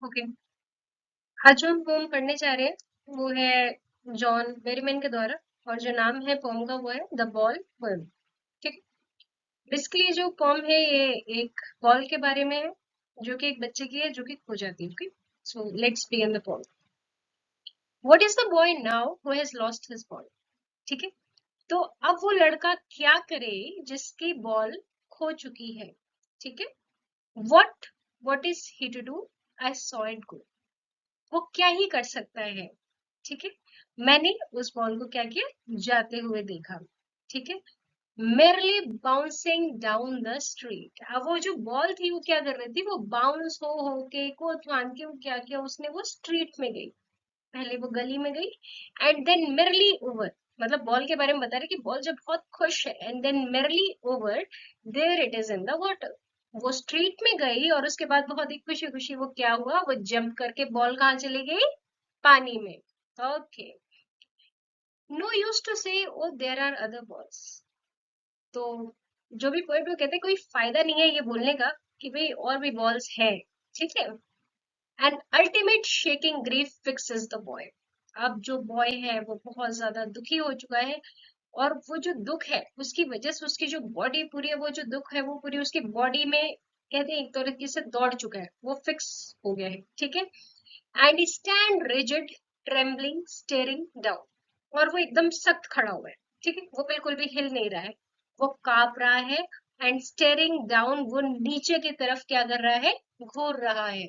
Okay. आज जो हम पोम पढ़ने जा रहे हैं वो है जॉन बेरीमैन के द्वारा। और जो नाम है पोम का वो है द बॉल वर्म। ठीक। बेसिकली जो पोम है ये एक बॉल के बारे में है जो कि एक बच्चे की है जो कि खो जाती है। Okay, so let's begin the pome. What is the boy now who has lost his ball. ठीक है। तो अब वो लड़का क्या करे जिसकी बॉल खो चुकी है। ठीक है। What what is he to do. I saw it go. वो क्या ही कर सकता है। ठीक है। मैंने उस बॉल को क्या किया, जाते हुए देखा। ठीक है। merely bouncing down the street. अब वो जो बॉल थी वो क्या कर रही थी, वो बाउंस हो के को फान के वो क्या किया उसने, वो स्ट्रीट में गई। पहले वो गली में गई एंड देन merely ओवर, मतलब बॉल के बारे में बता रहे कि बॉल जब बहुत खुश है and then merely over there it is in the water. वो स्ट्रीट में गई और उसके बाद बहुत ही खुशी खुशी वो क्या हुआ, वो जंप करके बॉल कहाँ चली गई, पानी में। ओके। नो यूज टू से oh there are other balls. तो जो भी पोएट वो कहते हैं कोई फायदा नहीं है ये बोलने का कि भाई और भी बॉल्स है। ठीक है। And ultimate shaking grief fixes the boy. अब जो बॉय है वो बहुत ज्यादा दुखी हो चुका है और वो जो दुख है उसकी वजह से उसकी जो बॉडी पूरी है, वो जो दुख है वो पूरी उसकी बॉडी में कहते हैं एक तरीके से दौड़ चुका है, वो फिक्स हो गया है। ठीक है। And stand rigid trembling steering down. और वो एकदम सख्त खड़ा हुआ है। ठीक है। वो बिल्कुल भी हिल नहीं रहा है, वो कांप रहा है। एंड स्टेरिंग डाउन, वो नीचे की तरफ क्या कर रहा है, घूर रहा है।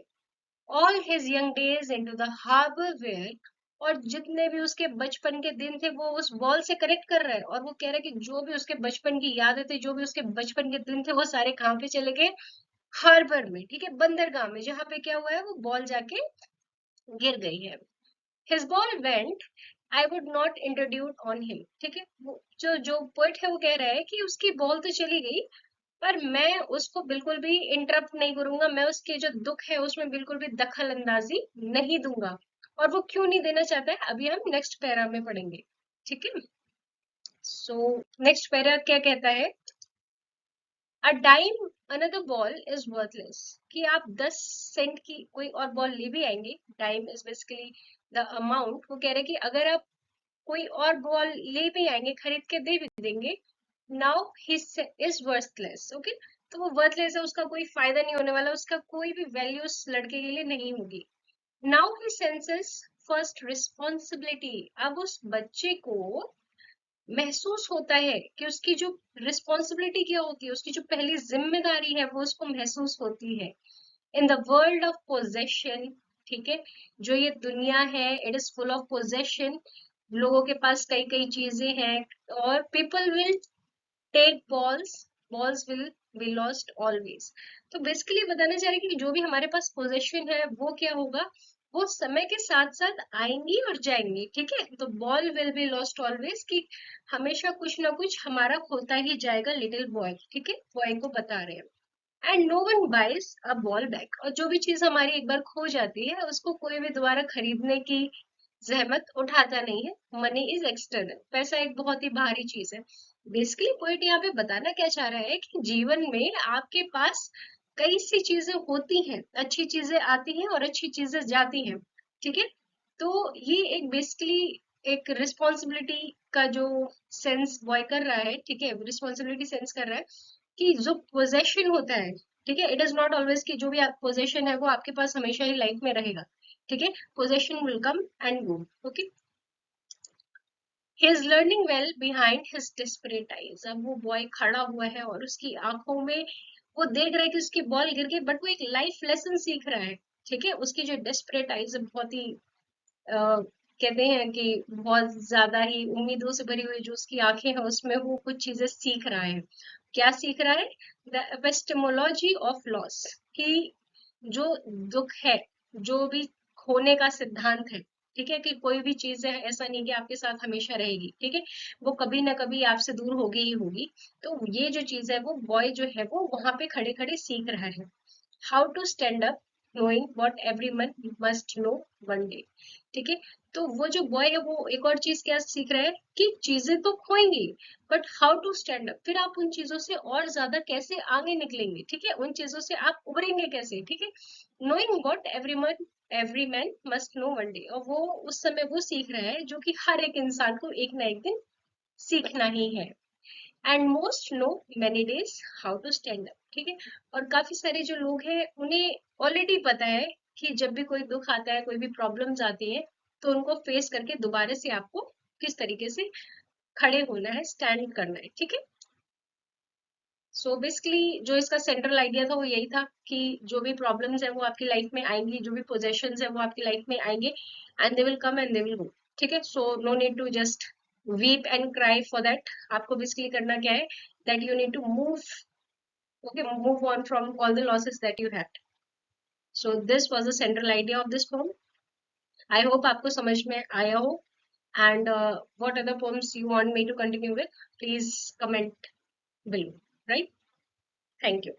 All his young days into the harbour where. और जितने भी उसके बचपन के दिन थे वो उस बॉल से कनेक्ट कर रहा है और वो कह रहा है कि जो भी उसके बचपन की यादें थी, जो भी उसके बचपन के दिन थे, वो सारे कहाँ पे चले गए, हार्बर में। ठीक है, बंदरगाह में, जहाँ पे क्या हुआ है, वो बॉल जाके गिर गई है। His ball went, I would not introduce on him. ठीक है। वो जो जो पोइट है वो कह रहा है कि उसकी बॉल तो चली गई पर मैं उसको बिल्कुल भी इंटरप्ट नहीं करूंगा, मैं उसके जो दुख है उसमें बिल्कुल भी दखल अंदाजी नहीं दूंगा। और वो क्यों नहीं देना चाहता है अभी हम नेक्स्ट पैरा में पढ़ेंगे। ठीक है। सो नेक्स्ट पैरा क्या कहता है, a dime another ball is worthless. कि आप 10 सेंट की कोई और बॉल ले भी आएंगे, time is basically the amount. वो कह रहे हैं कि अगर आप कोई और बॉल ले भी आएंगे, खरीद के दे भी देंगे, now he is worthless. Okay. तो वो वर्थलेस है, उसका कोई फायदा नहीं होने वाला, उसका कोई भी वैल्यू उस लड़के के लिए नहीं होगी। Now he senses first responsibility. अब उस बच्चे को महसूस होता है कि उसकी जो रिस्पॉन्सिबिलिटी क्या होती है, उसकी जो पहली जिम्मेदारी है वो उसको महसूस होती है। In the world of possession. ठीक है। जो ये दुनिया है, it is full of possession. लोगों के पास कई कई चीजें हैं और people will take balls, balls will be lost always. तो बेसिकली बताना चाह रहे हैं कि जो भी हमारे पास पोजेशन है वो क्या होगा, वो समय के साथ साथ आएंगी और जाएंगी। ठीक है। तो ball will be lost always, कि हमेशा कुछ ना कुछ हमारा खोता ही जाएगा, लिटिल बॉय। ठीक है, बॉय को बता रहे हैं। And no one buys a ball back. और जो भी चीज हमारी एक बार खो जाती है उसको कोई भी दोबारा खरीदने की जहमत उठाता नहीं है। मनी इज एक्सटर्नल, पैसा एक बहुत ही बाहरी चीज है। बेसिकली पॉइंट यहाँ पे बताना क्या चाह रहा है कि जीवन में आपके पास कई सी चीजें होती हैं, अच्छी चीजें आती हैं और अच्छी चीजें जाती हैं। ठीक है। तो ये एक बेसिकली एक रिस्पॉन्सिबिलिटी का जो सेंस बॉय कर रहा है। ठीक है, रिस्पॉन्सिबिलिटी सेंस कर रहा है कि जो पोजेशन होता है, ठीक है, इट इज नॉट ऑलवेज कि जो भी आप पोजेशन है वो आपके पास हमेशा ही लाइफ में रहेगा। ठीक है, possession will come and go. Okay. He is learning well behind his desperate eyes. अब वो बॉय खड़ा हुआ है और उसकी आंखों में वो देख रहा है कि उसकी बॉल गिर गई बट वो एक लाइफ लेसन सीख रहा है। ठीक है, उसकी जो डेस्परेट आईज है बहुत ही कहते हैं कि बहुत ज्यादा ही उम्मीदों से भरी हुई जो उसकी आंखें हैं उसमें वो कुछ चीजें सीख रहा है। क्या सीख रहा है, द एपिस्टेमोलॉजी ऑफ लॉस। कि जो दुख है, जो भी खोने का सिद्धांत है, ठीक है, कि कोई भी चीज है ऐसा नहीं कि आपके साथ हमेशा रहेगी। ठीक है, वो कभी ना कभी आपसे दूर होगी ही होगी। तो ये जो चीज है वो बॉय जो है वो वहां पे खड़े खड़े सीख रहा है। How to stand up knowing what everyone must know one day। ठीक है। तो वो जो बॉय है वो एक और चीज क्या सीख रहा है कि चीजें तो खोएंगी but how to stand up, फिर आप उन चीजों से और ज्यादा कैसे आगे निकलेंगे। ठीक है, उन चीजों से आप उभरेंगे कैसे। ठीक है, knowing what every man must know one day, और वो उस समय वो सीख रहा है जो कि हर एक इंसान को एक ना एक दिन सीखना ही है। And most no many days how to stand up, ठीक है। और काफी सारे जो लोग हैं उन्हें ऑलरेडी पता है कि जब भी कोई दुख आता है, कोई भी प्रॉब्लम्स आती है, तो उनको फेस करके दोबारा से आपको किस तरीके से खड़े होना है, स्टैंड करना है, ठीक है। सो बेसिकली जो इसका सेंट्रल आइडिया था वो यही था कि जो भी प्रॉब्लम्स है वो आपकी लाइफ में आएंगी, जो भी पोजेशंस है वो आपकी लाइफ में आएंगे, and they will come and they will go, ठीक है। So no need to just weep and cry for that. आपको बेसिकली करना क्या है, that you need to move, okay, move on from all the losses that you had. So this was the central idea of this poem. I hope आपको समझ में आया हो, and what other poems you want me to continue with, please comment below, right? Thank you.